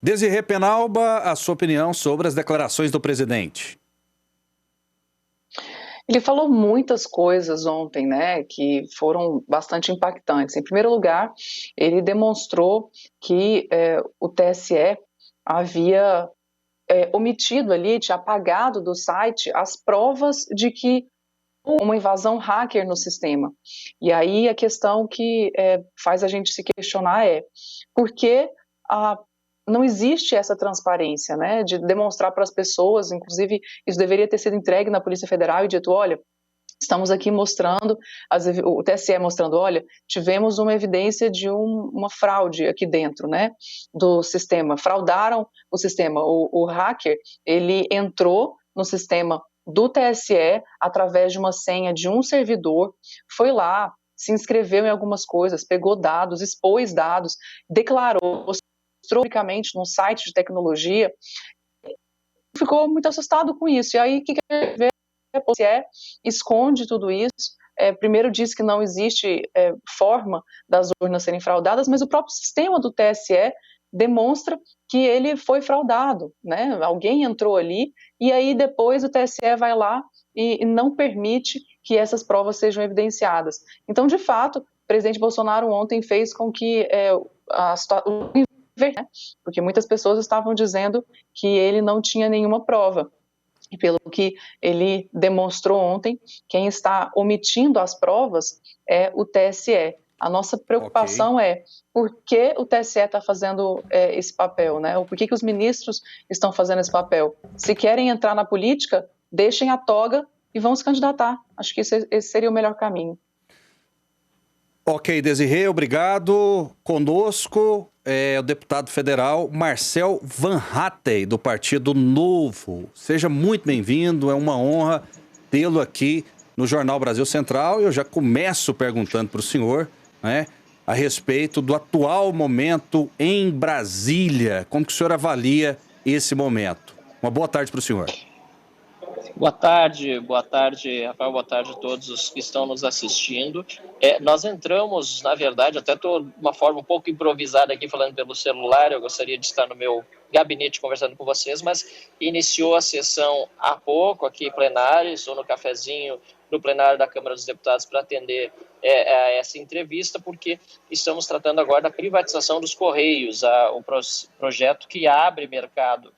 Desirê Penalba, a sua opinião sobre as declarações do presidente? Ele falou muitas coisas ontem, né, que foram bastante impactantes. Em primeiro lugar, ele demonstrou que o TSE havia omitido ali, tinha apagado do site as provas de que houve uma invasão hacker no sistema. E aí a questão que faz a gente se questionar é por que não existe essa transparência, né, de demonstrar para as pessoas, inclusive isso deveria ter sido entregue na Polícia Federal e dito, olha, estamos aqui mostrando, o TSE mostrando, olha, tivemos uma evidência de uma fraude aqui dentro, né, do sistema, fraudaram o sistema, o hacker, ele entrou no sistema do TSE através de uma senha de um servidor, foi lá, se inscreveu em algumas coisas, pegou dados, expôs dados, declarou, mostrou publicamente num site de tecnologia, ficou muito assustado com isso, e aí o que ele vê? O TSE esconde tudo isso, primeiro diz que não existe forma das urnas serem fraudadas, mas o próprio sistema do TSE demonstra que ele foi fraudado, né? Alguém entrou ali e aí depois o TSE vai lá e não permite que essas provas sejam evidenciadas. Então, de fato, o presidente Bolsonaro ontem fez com que né? Porque muitas pessoas estavam dizendo que ele não tinha nenhuma prova. E pelo que ele demonstrou ontem, quem está omitindo as provas é o TSE. A nossa preocupação é por que o TSE está fazendo esse papel, né? Ou por que os ministros estão fazendo esse papel? Se querem entrar na política, deixem a toga e vão se candidatar. Acho que esse seria o melhor caminho. Ok, Desirê, obrigado. Conosco é o deputado federal Marcel Van Hatten, do Partido Novo. Seja muito bem-vindo, é uma honra tê-lo aqui no Jornal Brasil Central. Eu já começo perguntando para o senhor, né, a respeito do atual momento em Brasília. Como que o senhor avalia esse momento? Uma boa tarde para o senhor. Boa tarde, Rafael, boa tarde a todos os que estão nos assistindo. Nós entramos, na verdade, até estou de uma forma um pouco improvisada aqui, falando pelo celular, eu gostaria de estar no meu gabinete conversando com vocês, mas iniciou a sessão há pouco aqui plenária, estou no cafezinho no plenário da Câmara dos Deputados para atender a essa entrevista, porque estamos tratando agora da privatização dos Correios, o projeto que abre mercado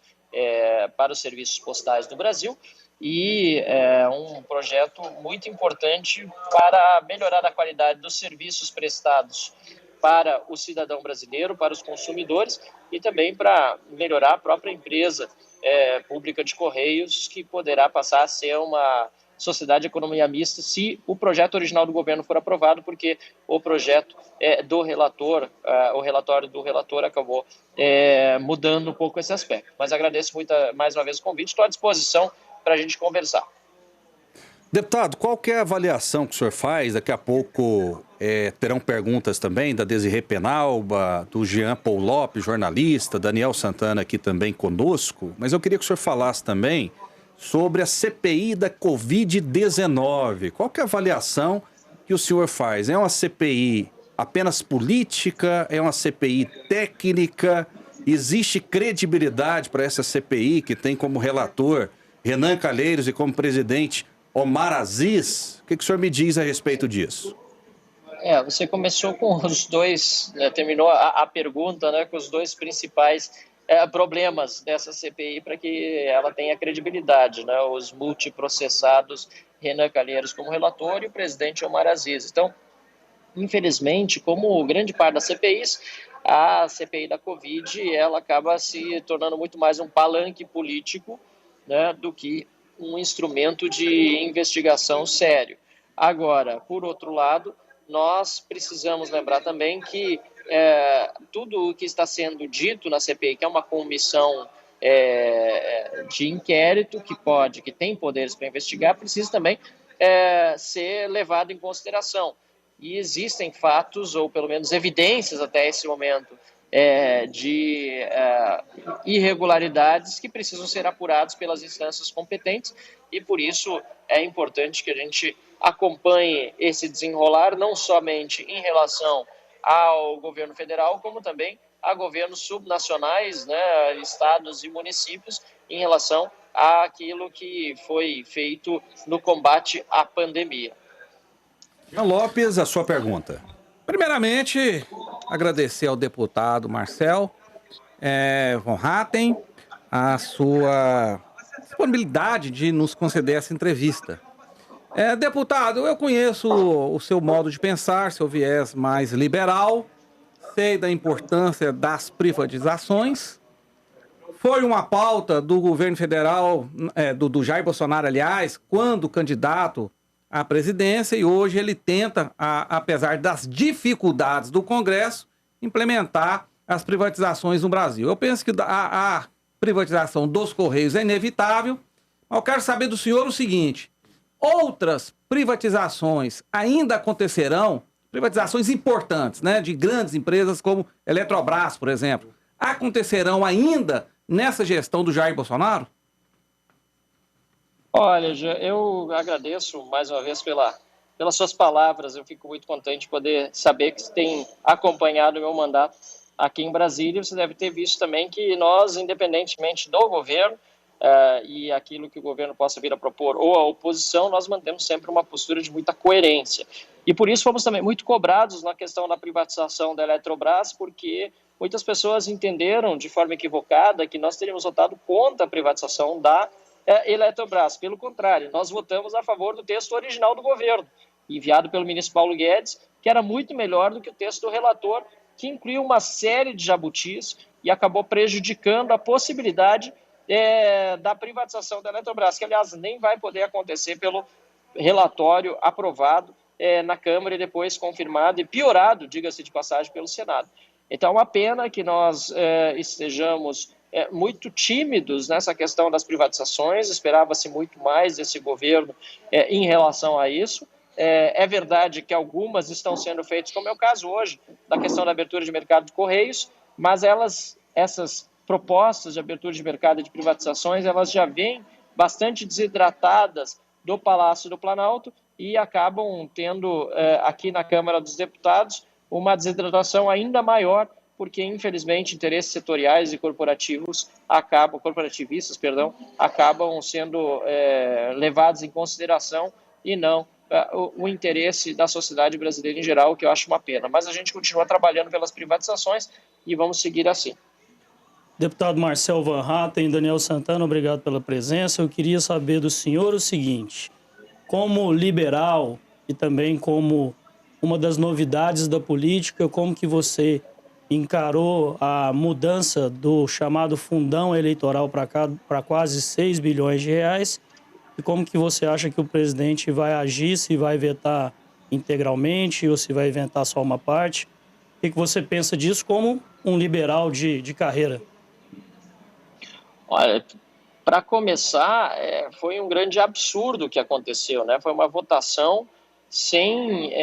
para os serviços postais no Brasil, e é um projeto muito importante para melhorar a qualidade dos serviços prestados para o cidadão brasileiro, para os consumidores e também para melhorar a própria empresa pública de Correios, que poderá passar a ser uma sociedade de economia mista se o projeto original do governo for aprovado, porque o projeto do relator, o relatório do relator acabou mudando um pouco esse aspecto. Mas agradeço muito mais uma vez o convite, estou à disposição para a gente conversar. Deputado, qual que é a avaliação que o senhor faz? Daqui a pouco terão perguntas também da Desirê Penalba, do Jean Paul Lopes, jornalista, Daniel Santana aqui também conosco, mas eu queria que o senhor falasse também sobre a CPI da Covid-19. Qual que é a avaliação que o senhor faz? É uma CPI apenas política? É uma CPI técnica? Existe credibilidade para essa CPI que tem como relator Renan Calheiros e como presidente Omar Aziz? O que o senhor me diz a respeito disso? Você começou com os dois, terminou a pergunta, né, com os dois principais problemas dessa CPI para que ela tenha credibilidade, né, os multiprocessados Renan Calheiros como relator e o presidente Omar Aziz. Então, infelizmente, como grande parte das CPIs, a CPI da Covid ela acaba se tornando muito mais um palanque político, né, do que um instrumento de investigação sério. Agora, por outro lado, nós precisamos lembrar também que tudo o que está sendo dito na CPI, que é uma comissão de inquérito que tem poderes para investigar, precisa também ser levado em consideração. E existem fatos, ou pelo menos evidências até esse momento, de irregularidades que precisam ser apurados pelas instâncias competentes, e por isso é importante que a gente acompanhe esse desenrolar, não somente em relação ao governo federal, como também a governos subnacionais, né, estados e municípios, em relação àquilo que foi feito no combate à pandemia. Jean Lopes, a sua pergunta. Primeiramente, agradecer ao deputado Marcel von Hatten a sua disponibilidade de nos conceder essa entrevista. Deputado, eu conheço o seu modo de pensar, seu viés mais liberal, sei da importância das privatizações. Foi uma pauta do governo federal, do Jair Bolsonaro, aliás, quando candidato à presidência, e hoje ele tenta, apesar das dificuldades do Congresso, implementar as privatizações no Brasil. Eu penso que a privatização dos Correios é inevitável, mas eu quero saber do senhor o seguinte: outras privatizações ainda acontecerão, privatizações importantes, né, de grandes empresas como Eletrobras, por exemplo, acontecerão ainda nessa gestão do Jair Bolsonaro? Olha, eu agradeço mais uma vez pelas suas palavras. Eu fico muito contente de poder saber que você tem acompanhado o meu mandato aqui em Brasília. Você deve ter visto também que nós, independentemente do governo e aquilo que o governo possa vir a propor ou a oposição, nós mantemos sempre uma postura de muita coerência. E por isso fomos também muito cobrados na questão da privatização da Eletrobras, porque muitas pessoas entenderam de forma equivocada que nós teríamos votado contra a privatização da Eletrobras. Pelo contrário, nós votamos a favor do texto original do governo, enviado pelo ministro Paulo Guedes, que era muito melhor do que o texto do relator, que incluiu uma série de jabutis e acabou prejudicando a possibilidade da privatização da Eletrobras, que, aliás, nem vai poder acontecer pelo relatório aprovado na Câmara e depois confirmado e piorado, diga-se de passagem, pelo Senado. Então, é uma pena que nós estejamos muito tímidos nessa questão das privatizações, esperava-se muito mais desse governo em relação a isso. É verdade que algumas estão sendo feitas, como é o caso hoje, da questão da abertura de mercado de Correios, mas essas propostas de abertura de mercado e de privatizações, elas já vêm bastante desidratadas do Palácio do Planalto e acabam tendo aqui na Câmara dos Deputados uma desidratação ainda maior, porque, infelizmente, interesses setoriais e corporativistas, acabam sendo levados em consideração e não o interesse da sociedade brasileira em geral, o que eu acho uma pena. Mas a gente continua trabalhando pelas privatizações e vamos seguir assim. Deputado Marcel von Hatten, Daniel Santana, obrigado pela presença. Eu queria saber do senhor o seguinte: como liberal e também como uma das novidades da política, como que você encarou a mudança do chamado fundão eleitoral para quase 6 bilhões de reais, e como que você acha que o presidente vai agir, se vai vetar integralmente ou se vai vetar só uma parte? O que você pensa disso como um liberal de carreira? Olha, para começar, foi um grande absurdo o que aconteceu, né? Foi uma votação sem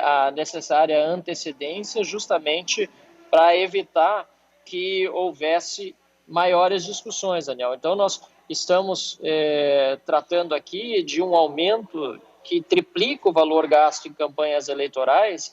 a necessária antecedência, justamente para evitar que houvesse maiores discussões, Daniel. Então, nós estamos tratando aqui de um aumento que triplica o valor gasto em campanhas eleitorais,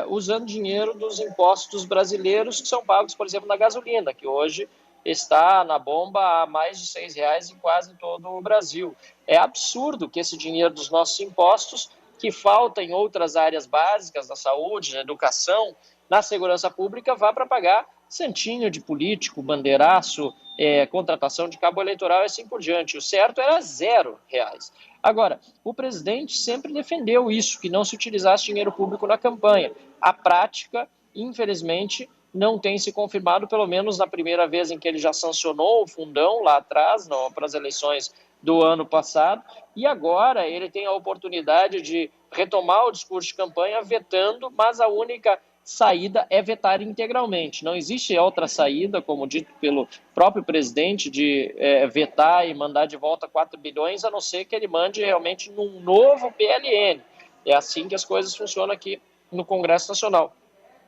usando dinheiro dos impostos brasileiros que são pagos, por exemplo, na gasolina, que hoje está na bomba a mais de R$6 em quase todo o Brasil. É absurdo que esse dinheiro dos nossos impostos, que falta em outras áreas básicas, na saúde, na educação, na segurança pública, vá para pagar santinho de político, bandeiraço, contratação de cabo eleitoral e assim por diante. O certo era R$0. Agora, o presidente sempre defendeu isso, que não se utilizasse dinheiro público na campanha. A prática, infelizmente, não tem se confirmado, pelo menos na primeira vez em que ele já sancionou o fundão lá atrás, para as eleições do ano passado, e agora ele tem a oportunidade de retomar o discurso de campanha vetando, mas a única saída é vetar integralmente. Não existe outra saída, como dito pelo próprio presidente, de vetar e mandar de volta 4 bilhões, a não ser que ele mande realmente num novo PLN. É assim que as coisas funcionam aqui no Congresso Nacional.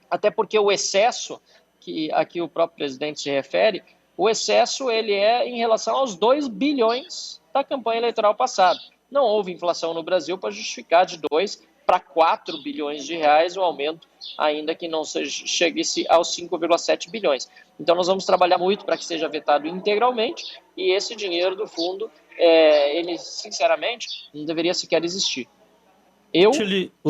Até porque o excesso, que aqui o próprio presidente se refere, o excesso ele é em relação aos 2 bilhões da campanha eleitoral passada. Não houve inflação no Brasil para justificar de 2 para 4 bilhões de reais, o aumento ainda que não chegue-se aos 5,7 bilhões. Então nós vamos trabalhar muito para que seja vetado integralmente e esse dinheiro do fundo, ele sinceramente não deveria sequer existir. Eu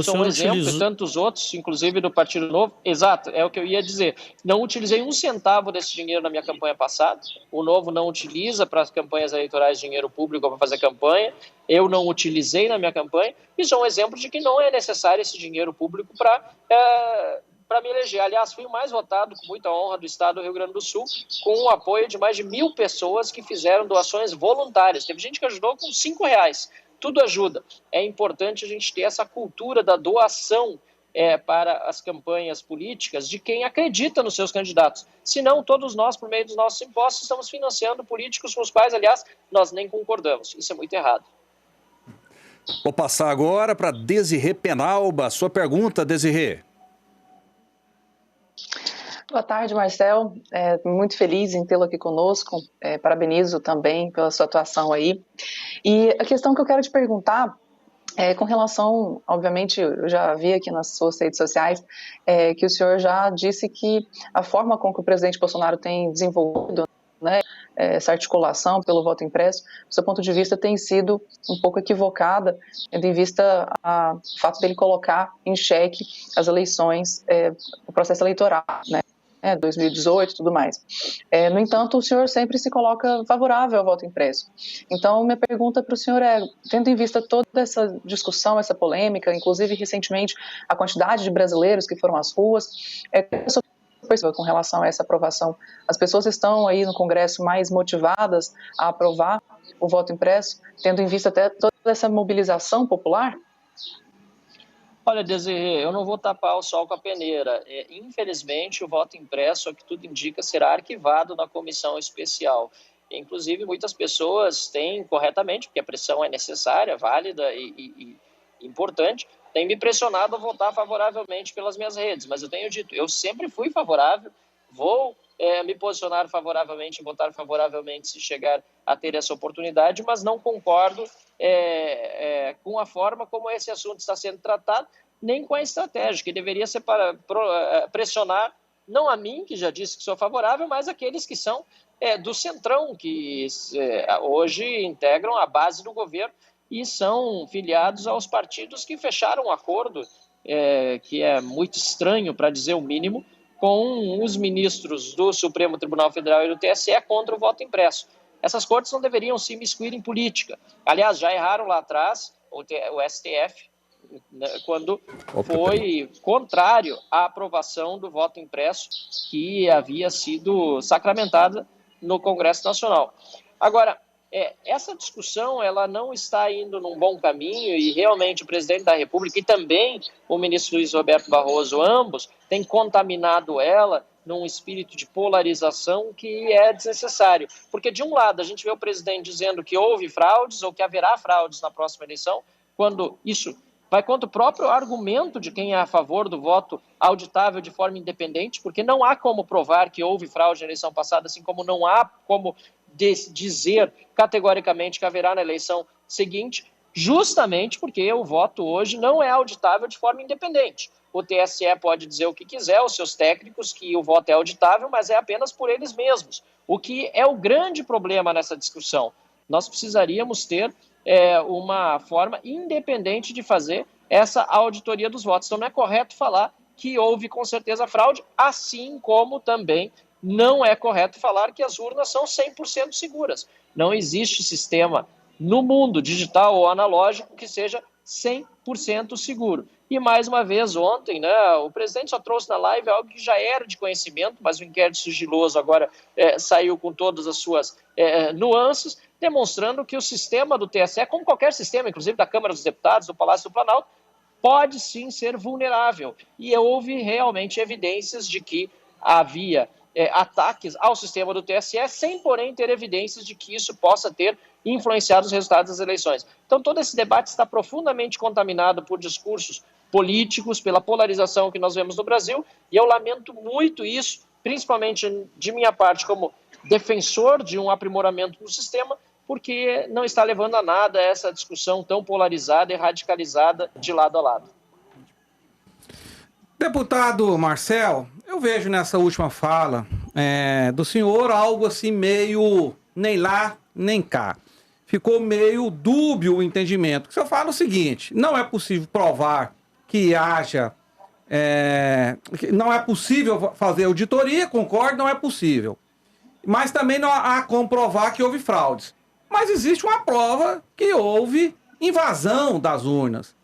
sou um exemplo e tantos outros, inclusive do Partido Novo. Exato, é o que eu ia dizer. Não utilizei um centavo desse dinheiro na minha campanha passada. O Novo não utiliza para as campanhas eleitorais dinheiro público para fazer campanha. Eu não utilizei na minha campanha. E sou um exemplo de que não é necessário esse dinheiro público para me eleger. Aliás, fui o mais votado, com muita honra, do estado do Rio Grande do Sul, com o apoio de mais de 1.000 pessoas que fizeram doações voluntárias. Teve gente que ajudou com R$5. Tudo ajuda. É importante a gente ter essa cultura da doação para as campanhas políticas de quem acredita nos seus candidatos. Senão, todos nós, por meio dos nossos impostos, estamos financiando políticos com os quais, aliás, nós nem concordamos. Isso é muito errado. Vou passar agora para Desirê Penalba. Sua pergunta, Desirê. Boa tarde, Marcel. Muito feliz em tê-lo aqui conosco. Parabenizo também pela sua atuação aí. E a questão que eu quero te perguntar é com relação, obviamente, eu já vi aqui nas suas redes sociais que o senhor já disse que a forma com que o presidente Bolsonaro tem desenvolvido, né, essa articulação pelo voto impresso, do seu ponto de vista, tem sido um pouco equivocada, tendo em vista o fato dele colocar em xeque as eleições, o processo eleitoral, né? 2018 e tudo mais. No entanto, o senhor sempre se coloca favorável ao voto impresso. Então, minha pergunta para o senhor tendo em vista toda essa discussão, essa polêmica, inclusive recentemente a quantidade de brasileiros que foram às ruas, com relação a essa aprovação, as pessoas estão aí no Congresso mais motivadas a aprovar o voto impresso, tendo em vista até toda essa mobilização popular? Olha, Desirê, eu não vou tapar o sol com a peneira. Infelizmente, o voto impresso, o que tudo indica, será arquivado na comissão especial. Inclusive, muitas pessoas têm, corretamente, porque a pressão é necessária, válida e importante, têm me pressionado a votar favoravelmente pelas minhas redes. Mas eu tenho dito, eu sempre fui favorável, vou me posicionar favoravelmente, votar favoravelmente se chegar a ter essa oportunidade, mas não concordo com a forma como esse assunto está sendo tratado, nem com a estratégia, que deveria ser para pressionar, não a mim, que já disse que sou favorável, mas aqueles que são do Centrão, que hoje integram a base do governo e são filiados aos partidos que fecharam um acordo, que é muito estranho, para dizer o mínimo, com os ministros do Supremo Tribunal Federal e do TSE contra o voto impresso. Essas cortes não deveriam se imiscuir em política. Aliás, já erraram lá atrás o STF, quando foi contrário à aprovação do voto impresso que havia sido sacramentada no Congresso Nacional. Agora, essa discussão ela não está indo num bom caminho e realmente o presidente da República e também o ministro Luiz Roberto Barroso, ambos, têm contaminado ela num espírito de polarização que é desnecessário. Porque, de um lado, a gente vê o presidente dizendo que houve fraudes ou que haverá fraudes na próxima eleição, quando isso vai contra o próprio argumento de quem é a favor do voto auditável de forma independente, porque não há como provar que houve fraude na eleição passada, assim como não há como dizer categoricamente que haverá na eleição seguinte, justamente porque o voto hoje não é auditável de forma independente. O TSE pode dizer o que quiser, os seus técnicos, que o voto é auditável, mas é apenas por eles mesmos, o que é o grande problema nessa discussão. Nós precisaríamos ter uma forma independente de fazer essa auditoria dos votos. Então não é correto falar que houve com certeza fraude, assim como também não é correto falar que as urnas são 100% seguras. Não existe sistema no mundo, digital ou analógico, que seja 100% seguro. E, mais uma vez, ontem, né, o presidente só trouxe na live algo que já era de conhecimento, mas o inquérito sigiloso agora saiu com todas as suas nuances, demonstrando que o sistema do TSE, como qualquer sistema, inclusive da Câmara dos Deputados, do Palácio do Planalto, pode sim ser vulnerável. E houve realmente evidências de que havia ataques ao sistema do TSE, sem, porém, ter evidências de que isso possa ter influenciado os resultados das eleições. Então, todo esse debate está profundamente contaminado por discursos políticos, pela polarização que nós vemos no Brasil, e eu lamento muito isso, principalmente de minha parte, como defensor de um aprimoramento do sistema, porque não está levando a nada essa discussão tão polarizada e radicalizada de lado a lado. Deputado Marcel, eu vejo nessa última fala do senhor algo assim meio nem lá, nem cá. Ficou meio dúbio o entendimento. O senhor fala o seguinte, não é possível provar que haja... que não é possível fazer auditoria, concordo, não é possível. Mas também não há como provar que houve fraudes. Mas existe uma prova que houve invasão das urnas.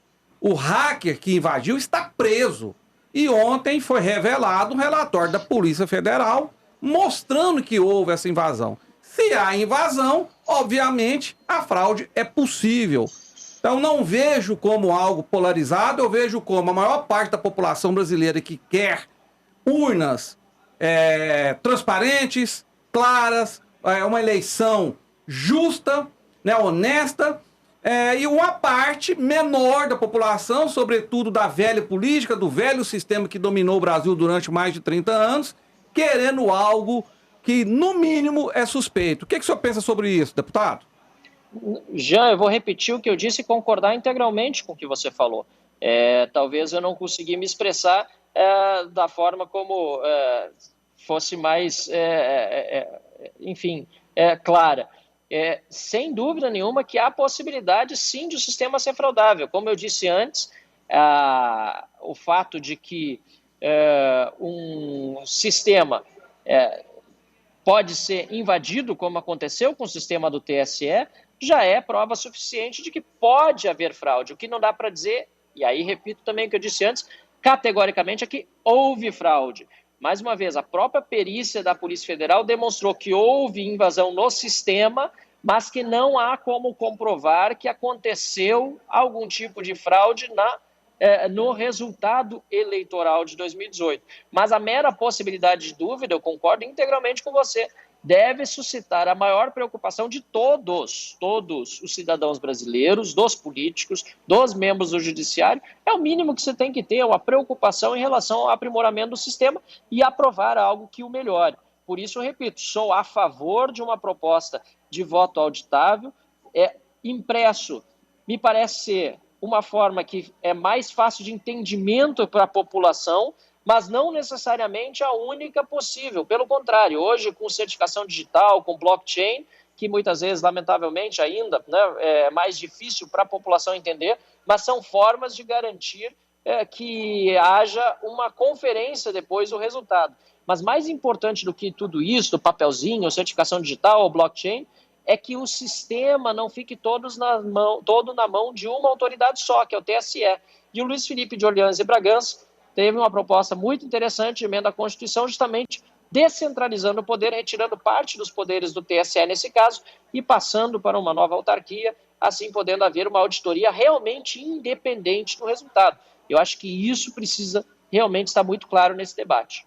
O hacker que invadiu está preso. E ontem foi revelado um relatório da Polícia Federal mostrando que houve essa invasão. Se há invasão, obviamente, a fraude é possível. Então, não vejo como algo polarizado, eu vejo como a maior parte da população brasileira que quer urnas transparentes, claras, uma eleição justa, né, honesta, e uma parte menor da população, sobretudo da velha política, do velho sistema que dominou o Brasil durante mais de 30 anos, querendo algo que, no mínimo, é suspeito. O que o senhor pensa sobre isso, deputado? Jean, eu vou repetir o que eu disse e concordar integralmente com o que você falou. Talvez eu não consegui me expressar da forma como fosse mais, clara. Sem dúvida nenhuma que há possibilidade, sim, de o sistema ser fraudável. Como eu disse antes, o fato de que um sistema pode ser invadido, como aconteceu com o sistema do TSE, já é prova suficiente de que pode haver fraude. O que não dá para dizer, e aí repito também o que eu disse antes, categoricamente é que houve fraude. Mais uma vez, a própria perícia da Polícia Federal demonstrou que houve invasão no sistema, mas que não há como comprovar que aconteceu algum tipo de fraude no resultado eleitoral de 2018. Mas a mera possibilidade de dúvida, eu concordo integralmente com você, deve suscitar a maior preocupação de todos os cidadãos brasileiros, dos políticos, dos membros do judiciário. É o mínimo que você tem que ter, uma preocupação em relação ao aprimoramento do sistema e aprovar algo que o melhore. Por isso, eu repito, sou a favor de uma proposta de voto auditável, impresso. Me parece ser uma forma que é mais fácil de entendimento para a população, mas não necessariamente a única possível. Pelo contrário, hoje com certificação digital, com blockchain, que muitas vezes, lamentavelmente, ainda é mais difícil para a população entender, mas são formas de garantir que haja uma conferência depois do resultado. Mas mais importante do que tudo isso, do papelzinho, certificação digital ou blockchain, é que o sistema não fique todo na mão de uma autoridade só, que é o TSE. E o Luiz Felipe de Orleans e Bragança teve uma proposta muito interessante de emenda à Constituição, justamente descentralizando o poder, retirando parte dos poderes do TSE nesse caso e passando para uma nova autarquia, assim podendo haver uma auditoria realmente independente do resultado. Eu acho que isso precisa realmente estar muito claro nesse debate.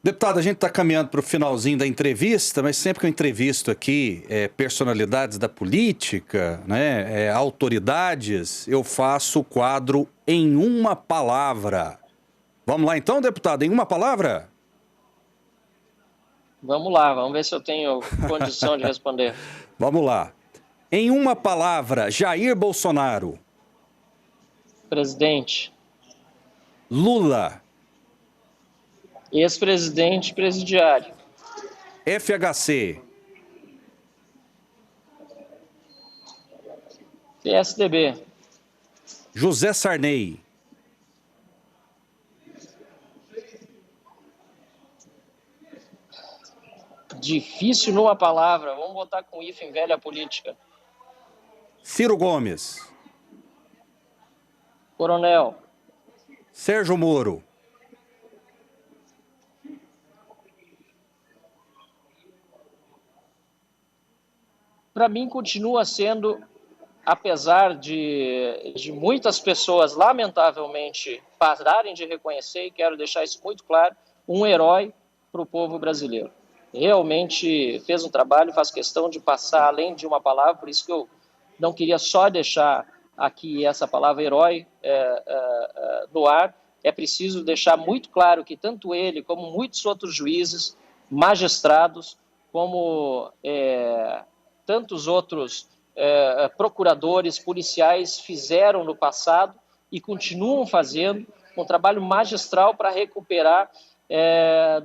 Deputado, a gente está caminhando para o finalzinho da entrevista, mas sempre que eu entrevisto aqui personalidades da política, né, autoridades, eu faço o quadro em uma palavra. Vamos lá então, deputado, em uma palavra? Vamos lá, vamos ver se eu tenho condição de responder. Vamos lá. Em uma palavra, Jair Bolsonaro. Presidente. Lula. Ex-presidente presidiário. FHC. PSDB. José Sarney. Difícil numa palavra. Vamos botar com hífen velha política. Ciro Gomes. Coronel. Sérgio Moro. Para mim, continua sendo, apesar de muitas pessoas, lamentavelmente, pararem de reconhecer, e quero deixar isso muito claro, um herói para o povo brasileiro. Realmente fez um trabalho, faz questão de passar além de uma palavra, por isso que eu não queria só deixar aqui essa palavra herói no ar. É preciso deixar muito claro que tanto ele, como muitos outros juízes, magistrados, como tantos outros procuradores, policiais fizeram no passado e continuam fazendo um trabalho magistral para recuperar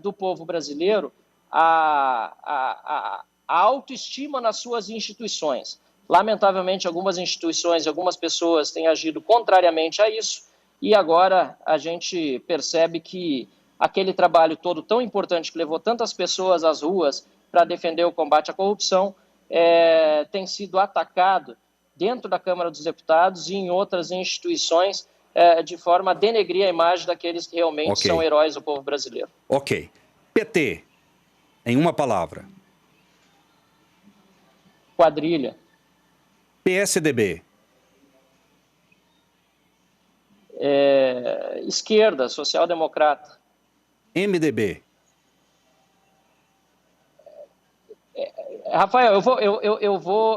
do povo brasileiro a autoestima nas suas instituições. Lamentavelmente, algumas instituições e algumas pessoas têm agido contrariamente a isso, e agora a gente percebe que aquele trabalho todo tão importante que levou tantas pessoas às ruas para defender o combate à corrupção tem sido atacado dentro da Câmara dos Deputados e em outras instituições de forma a denegrir a imagem daqueles que realmente são heróis do povo brasileiro. Ok. PT, em uma palavra. Quadrilha. PSDB. Esquerda, social-democrata. MDB. Rafael,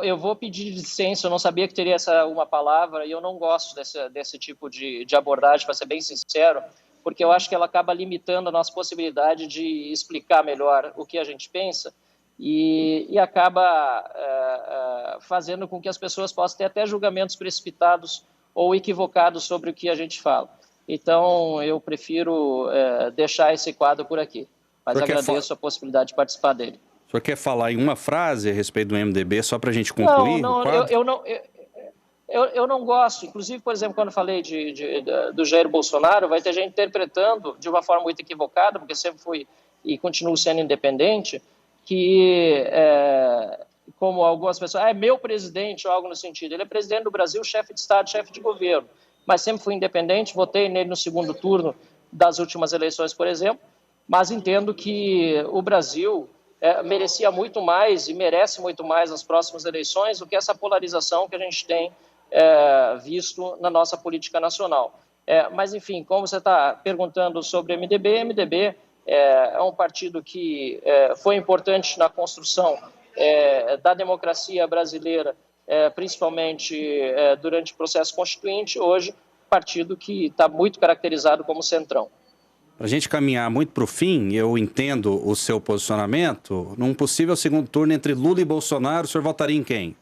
eu vou pedir licença, eu não sabia que teria uma palavra e eu não gosto desse tipo de abordagem, para ser bem sincero, porque eu acho que ela acaba limitando a nossa possibilidade de explicar melhor o que a gente pensa e acaba fazendo com que as pessoas possam ter até julgamentos precipitados ou equivocados sobre o que a gente fala. Então, eu prefiro deixar esse quadro por aqui, mas agradeço a possibilidade de participar dele. O senhor quer falar em uma frase a respeito do MDB, só para a gente concluir? Não, eu não gosto. Inclusive, por exemplo, quando falei do Jair Bolsonaro, vai ter gente interpretando de uma forma muito equivocada, porque sempre fui e continuo sendo independente, que, como algumas pessoas, é meu presidente ou algo no sentido. Ele é presidente do Brasil, chefe de Estado, chefe de governo, mas sempre fui independente, votei nele no segundo turno das últimas eleições, por exemplo, mas entendo que o Brasil merecia muito mais e merece muito mais nas próximas eleições do que essa polarização que a gente tem visto na nossa política nacional. Mas, enfim, como você está perguntando sobre o MDB é um partido que foi importante na construção da democracia brasileira, principalmente durante o processo constituinte, hoje partido que está muito caracterizado como centrão. Para a gente caminhar muito para o fim, eu entendo o seu posicionamento. Num possível segundo turno entre Lula e Bolsonaro, o senhor votaria em quem?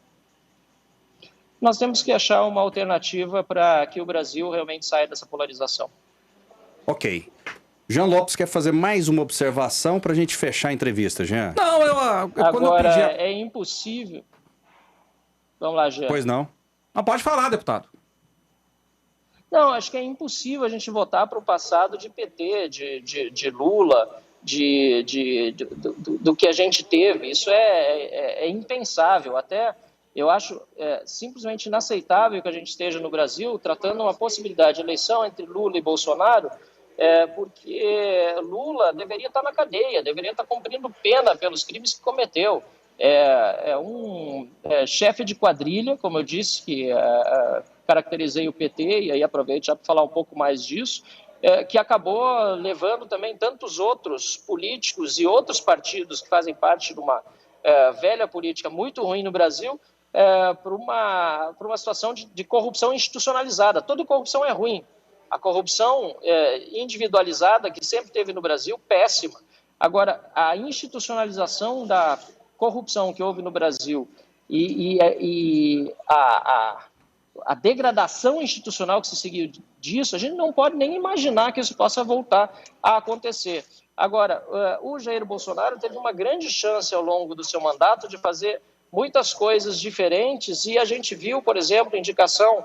Nós temos que achar uma alternativa para que o Brasil realmente saia dessa polarização. Ok. Jean Lopes quer fazer mais uma observação para a gente fechar a entrevista, Jean. Não, Agora, é impossível... Vamos lá, Jean. Pois não. Não, pode falar, deputado. Não, acho que é impossível a gente voltar para o passado de PT, de Lula, do que a gente teve. Isso é impensável. Até eu acho simplesmente inaceitável que a gente esteja no Brasil tratando uma possibilidade de eleição entre Lula e Bolsonaro, porque Lula deveria estar na cadeia, deveria estar cumprindo pena pelos crimes que cometeu. Um chefe de quadrilha, como eu disse, que caracterizei o PT, e aí aproveito já para falar um pouco mais disso, que acabou levando também tantos outros políticos e outros partidos que fazem parte de uma velha política muito ruim no Brasil para uma situação de corrupção institucionalizada. Toda corrupção é ruim. A corrupção individualizada que sempre teve no Brasil, péssima. Agora, a institucionalização da corrupção que houve no Brasil e a degradação institucional que se seguiu disso, a gente não pode nem imaginar que isso possa voltar a acontecer. Agora, o Jair Bolsonaro teve uma grande chance ao longo do seu mandato de fazer muitas coisas diferentes e a gente viu, por exemplo, indicação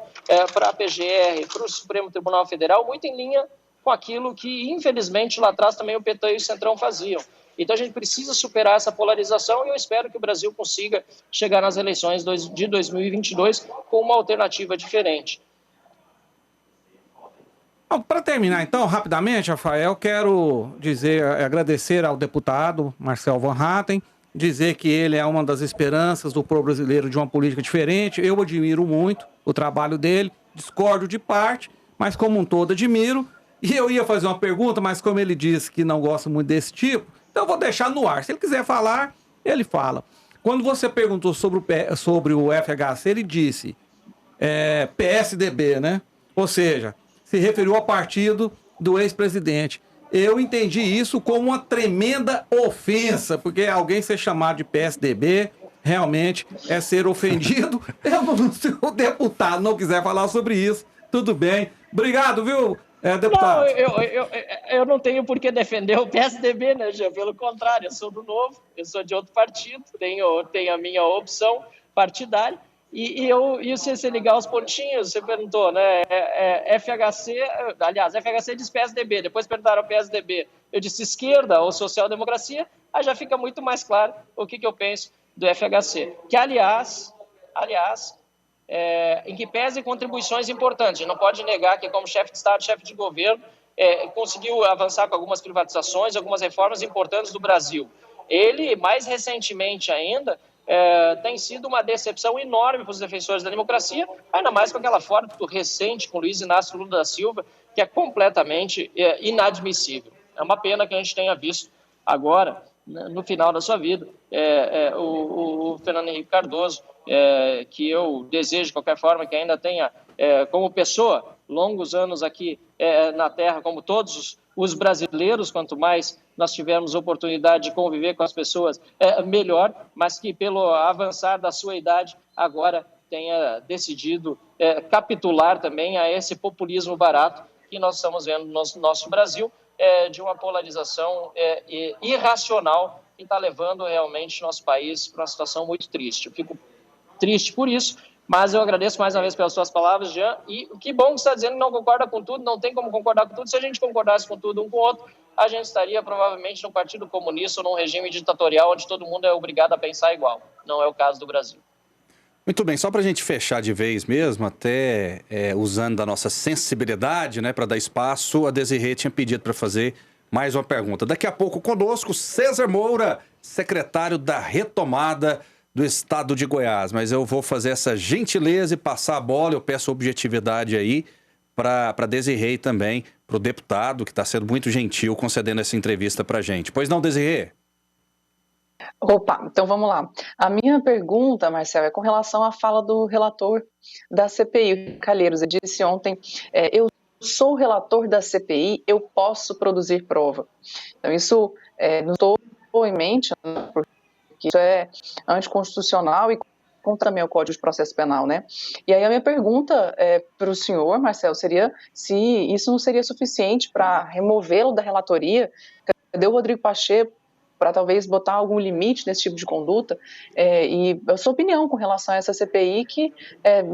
para a PGR, para o Supremo Tribunal Federal, muito em linha com aquilo que, infelizmente, lá atrás também o PT e o Centrão faziam. Então, a gente precisa superar essa polarização e eu espero que o Brasil consiga chegar nas eleições de 2022 com uma alternativa diferente. Para terminar, então, rapidamente, Rafael, quero agradecer ao deputado Marcel Van Hatten, dizer que ele é uma das esperanças do povo brasileiro de uma política diferente. Eu admiro muito o trabalho dele, discordo de parte, mas como um todo admiro. E eu ia fazer uma pergunta, mas como ele disse que não gosta muito desse tipo, então eu vou deixar no ar. Se ele quiser falar, ele fala. Quando você perguntou sobre o FHC, ele disse PSDB, né? Ou seja, se referiu ao partido do ex-presidente. Eu entendi isso como uma tremenda ofensa, porque alguém ser chamado de PSDB realmente é ser ofendido. Se o deputado não quiser falar sobre isso, tudo bem. Obrigado, viu, É, Não, deputado. eu não tenho por que defender o PSDB, né, Jean? Pelo contrário, eu sou do Novo, eu sou de outro partido, tenho a minha opção partidária. E se você ligar os pontinhos, você perguntou, né? FHC, aliás, FHC diz PSDB, depois perguntaram ao PSDB, eu disse esquerda ou social-democracia, aí já fica muito mais claro o que eu penso do FHC. Que, aliás, em que pese contribuições importantes. Não pode negar que, como chefe de Estado, chefe de governo, conseguiu avançar com algumas privatizações, algumas reformas importantes do Brasil. Ele, mais recentemente ainda, tem sido uma decepção enorme para os defensores da democracia, ainda mais com aquela foto recente com Luiz Inácio Lula da Silva, que é completamente inadmissível. É uma pena que a gente tenha visto agora, no final da sua vida, o Fernando Henrique Cardoso, que eu desejo, de qualquer forma, que ainda tenha, como pessoa, longos anos aqui na Terra, como todos os brasileiros, quanto mais nós tivermos oportunidade de conviver com as pessoas, melhor, mas que pelo avançar da sua idade, agora tenha decidido capitular também a esse populismo barato que nós estamos vendo no nosso Brasil, de uma polarização irracional que está levando realmente nosso país para uma situação muito triste. Eu fico triste por isso, mas eu agradeço mais uma vez pelas suas palavras, Jean, e que bom que você está dizendo que não concorda com tudo, não tem como concordar com tudo. Se a gente concordasse com tudo um com o outro, a gente estaria provavelmente no Partido Comunista ou num regime ditatorial onde todo mundo é obrigado a pensar igual. Não é o caso do Brasil. Muito bem, só para a gente fechar de vez mesmo, até usando da nossa sensibilidade, né, para dar espaço, a Desirê tinha pedido para fazer mais uma pergunta. Daqui a pouco conosco, César Moura, secretário da Retomada do Estado de Goiás. Mas eu vou fazer essa gentileza e passar a bola, eu peço objetividade aí para Desirê também, para o deputado, que está sendo muito gentil concedendo essa entrevista para a gente. Pois não, Desirê? Opa, então vamos lá. A minha pergunta, Marcelo, é com relação à fala do relator da CPI, Calheiros. Ele disse ontem, eu sou o relator da CPI, eu posso produzir prova. Então isso não estou em mente, né, porque isso é anticonstitucional e contra também o Código de Processo Penal, né? E aí a minha pergunta para o senhor, Marcelo, seria se isso não seria suficiente para removê-lo da relatoria. Cadê o Rodrigo Pacheco para talvez botar algum limite nesse tipo de conduta, e a sua opinião com relação a essa CPI que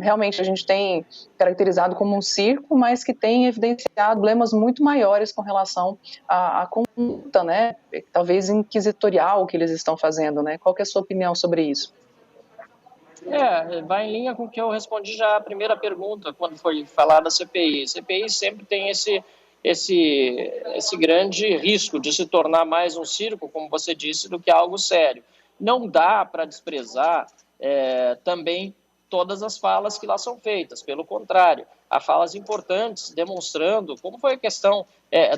realmente a gente tem caracterizado como um circo, mas que tem evidenciado problemas muito maiores com relação à conduta, né, talvez inquisitorial que eles estão fazendo, né? Qual que é a sua opinião sobre isso? Vai em linha com o que eu respondi já a primeira pergunta, quando foi falar da CPI. A CPI sempre tem esse grande risco de se tornar mais um circo, como você disse, do que algo sério. Não dá para desprezar também todas as falas que lá são feitas, pelo contrário, há falas importantes demonstrando, como foi a questão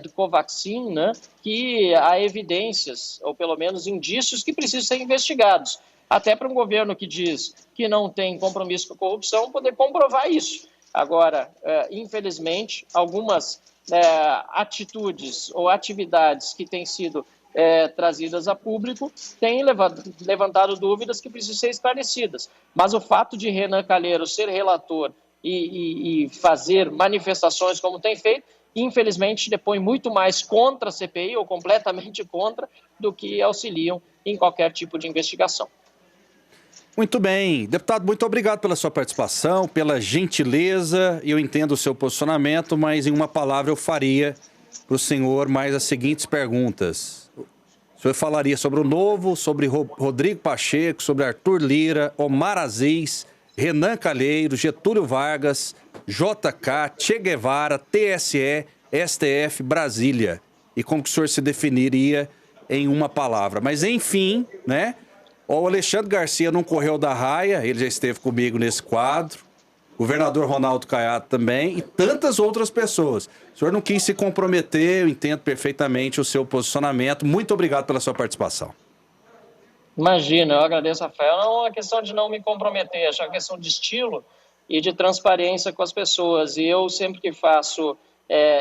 do Covaxin, né, que há evidências, ou pelo menos indícios, que precisam ser investigados. Até para um governo que diz que não tem compromisso com a corrupção, poder comprovar isso. Agora, infelizmente, algumas atitudes ou atividades que têm sido trazidas a público têm levantado dúvidas que precisam ser esclarecidas. Mas o fato de Renan Calheiros ser relator e fazer manifestações como tem feito, infelizmente, depõe muito mais contra a CPI ou completamente contra do que auxiliam em qualquer tipo de investigação. Muito bem. Deputado, muito obrigado pela sua participação, pela gentileza. Eu entendo o seu posicionamento, mas em uma palavra eu faria para o senhor mais as seguintes perguntas. O senhor falaria sobre o Novo, sobre Rodrigo Pacheco, sobre Arthur Lira, Omar Aziz, Renan Calheiros, Getúlio Vargas, JK, Che Guevara, TSE, STF, Brasília. E como que o senhor se definiria em uma palavra? Mas enfim, né? O Alexandre Garcia não correu da raia, ele já esteve comigo nesse quadro. O governador Ronaldo Caiado também e tantas outras pessoas. O senhor não quis se comprometer, eu entendo perfeitamente o seu posicionamento. Muito obrigado pela sua participação. Imagina, eu agradeço, Rafael. Não é uma questão de não me comprometer, é uma questão de estilo e de transparência com as pessoas. E eu sempre que faço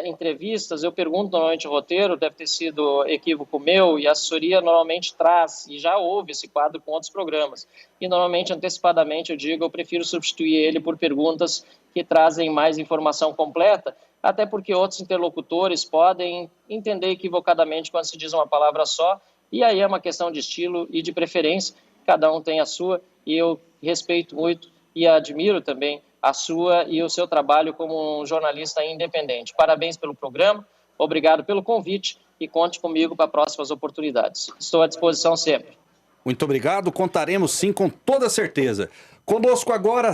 entrevistas, eu pergunto normalmente o roteiro, deve ter sido equívoco meu, e a assessoria normalmente traz, e já houve esse quadro com outros programas, e normalmente antecipadamente eu digo, eu prefiro substituir ele por perguntas que trazem mais informação completa, até porque outros interlocutores podem entender equivocadamente quando se diz uma palavra só, e aí é uma questão de estilo e de preferência, cada um tem a sua, e eu respeito muito e admiro também a sua e o seu trabalho como um jornalista independente. Parabéns pelo programa, obrigado pelo convite e conte comigo para próximas oportunidades. Estou à disposição sempre. Muito obrigado, contaremos sim, com toda certeza. Conosco agora,